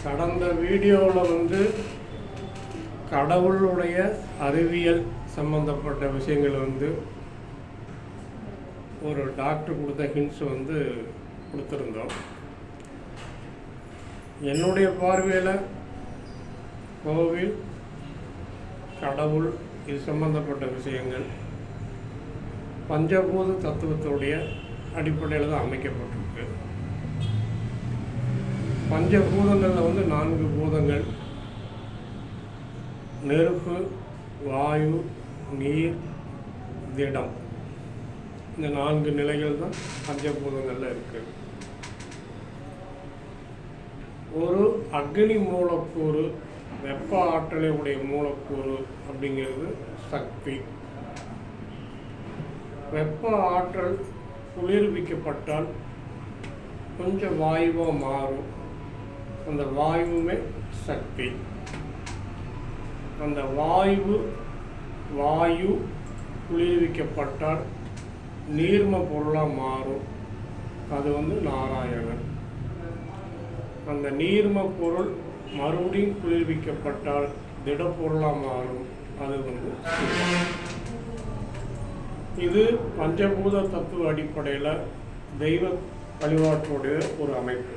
கடந்த வீடியோவில் கடவுளுடைய அறிவியல் சம்பந்தப்பட்ட விஷயங்கள் ஒரு டாக்டர் கொடுத்த ஹிண்ட்ஸ் கொடுத்துருந்தோம். என்னுடைய பார்வையில் கோவில், கடவுள் இது சம்பந்தப்பட்ட விஷயங்கள் பஞ்சபூத தத்துவத்துடைய அடிப்படையில் தான் அமைக்கப்பட்டிருக்கு. பஞ்சபூதங்களில் 4 பூதங்கள்: நெருப்பு, வாயு, நீர், திடம். இந்த 4 நிலைகள் தான் பஞ்சபூதங்களில் இருக்குது. ஒரு அக்னி மூலக்கூறு, வெப்ப ஆற்றலை உடைய மூலக்கூறு அப்படிங்கிறது சக்தி. வெப்ப ஆற்றல் குளிர்விக்கப்பட்டால் கொஞ்சம் வாயுவாக மாறும். அந்த வாயுவே சக்தி. அந்த வாயு குளிர்விக்கப்பட்டால் நீர்ம பொருளாக மாறும். அது நாராயணன். அந்த நீர்ம பொருள் மறுபடியும் குளிர்விக்கப்பட்டால் திடப்பொருளாக மாறும். அது சிவன். இது பஞ்சபூத தத்துவ அடிப்படையில் தெய்வ வழிபாட்டுடைய ஒரு அமைப்பு.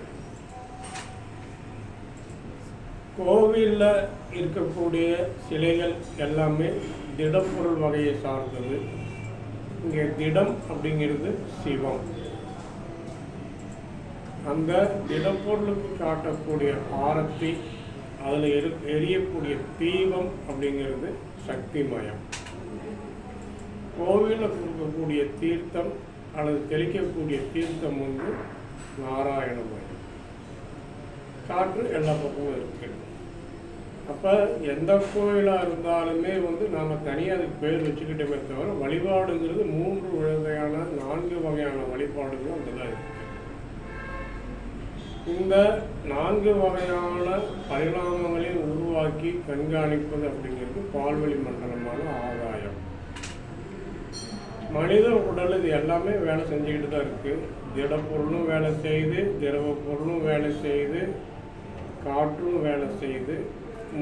கோவிலில் இருக்கக்கூடிய சிலைகள் எல்லாமே திடப்பொருள் வகையை சார்ந்தது. இங்கே திடம் அப்படிங்கிறது சிவம். அந்த திடப்பொருளுக்கு காட்டக்கூடிய ஆரத்தி, அதில் எரியக்கூடிய தீபம் அப்படிங்கிறது சக்திமயம். கோவிலில் கொடுக்கக்கூடிய தீர்த்தம் அல்லது தெளிக்கக்கூடிய தீர்த்தம் நாராயணமயம். காற்று எல்லா பக்கமும் இருக்குது. அப்போ எந்த கோயிலாக இருந்தாலுமே நாம் தனியாக அதுக்கு பேர் வச்சுக்கிட்டோமே தவிர வழிபாடுங்கிறது 3 வகையான 4 வகையான வழிபாடுகளும் அங்கே தான் இருக்குது. இந்த 4 வகையான பரிணாமங்களை உருவாக்கி கண்காணிப்பது அப்படிங்கிறது பால்வெளி மண்டலமான ஆகாயம். மனித உடல் இது எல்லாமே வேலை செஞ்சுக்கிட்டு தான் இருக்குது. திடப்பொருளும் வேலை செய்யுது, திரவ பொருளும் வேலை செய்யுது, காற்றும் வேலை செய்யுது.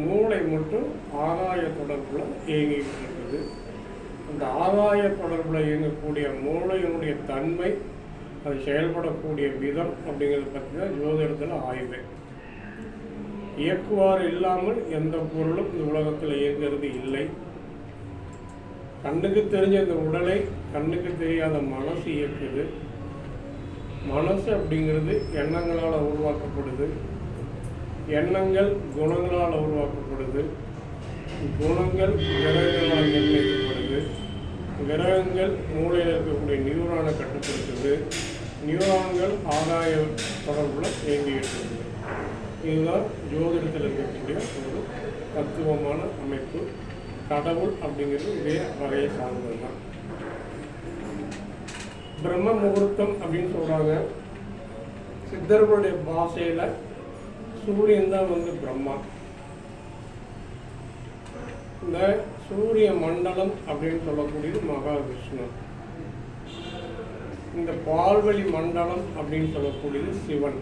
மூளை மட்டும் ஆகாய தொடர்பில் இயங்கிக்கிட்டு இருக்குது. அந்த ஆகாய தொடர்பில் இயங்கக்கூடிய மூளையினுடைய தன்மை, அது செயல்படக்கூடிய விதம் அப்படிங்கிறத பற்றி தான் ஜோதிடத்தில் ஆய்வு. இயக்குவார் இல்லாமல் எந்த பொருளும் இந்த உலகத்தில் இயங்கிறது இல்லை. கண்ணுக்கு தெரிஞ்ச இந்த உடலை கண்ணுக்கு தெரியாத மனசு இயக்குது. மனசு அப்படிங்கிறது எண்ணங்களால் உருவாக்கப்படுது. எண்ணங்கள் குணங்களால் உருவாக்கப்படுது. குணங்கள் கிரகங்களால் நிர்ணயிக்கப்படுது. கிரகங்கள் மூளையில் இருக்கக்கூடிய நியூரானை கட்டுப்படுத்துது. நியூரான்கள் ஆகாய தொடர்பில் இயங்கிட்டு இருக்குது. இதுதான் ஜோதிடத்தில் இருக்கக்கூடிய ஒரு தத்துவமான அமைப்பு. கடவுள் அப்படிங்கிறது இதே வகையை சார்ந்தது தான். பிரம்ம முகூர்த்தம் அப்படின்னு சொல்கிறாங்க. சித்தர்களுடைய பாஷையில் சூரியன் தான் பிரம்மா. இந்த சூரிய மண்டலம் அப்படின்னு சொல்லக்கூடியது மகாவிஷ்ணு. இந்த பால்வெளி மண்டலம் அப்படின்னு சொல்லக்கூடியது சிவன்.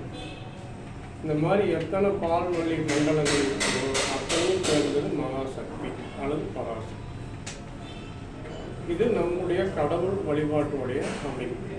இந்த மாதிரி எத்தனை பால்வெளி மண்டலங்கள் இருக்கிறதோ அத்தனையும் சேர்ந்தது மகாசக்தி அல்லது பராசக்தி. இது நம்முடைய கடவுள் வழிபாட்டுடைய அமைப்பு.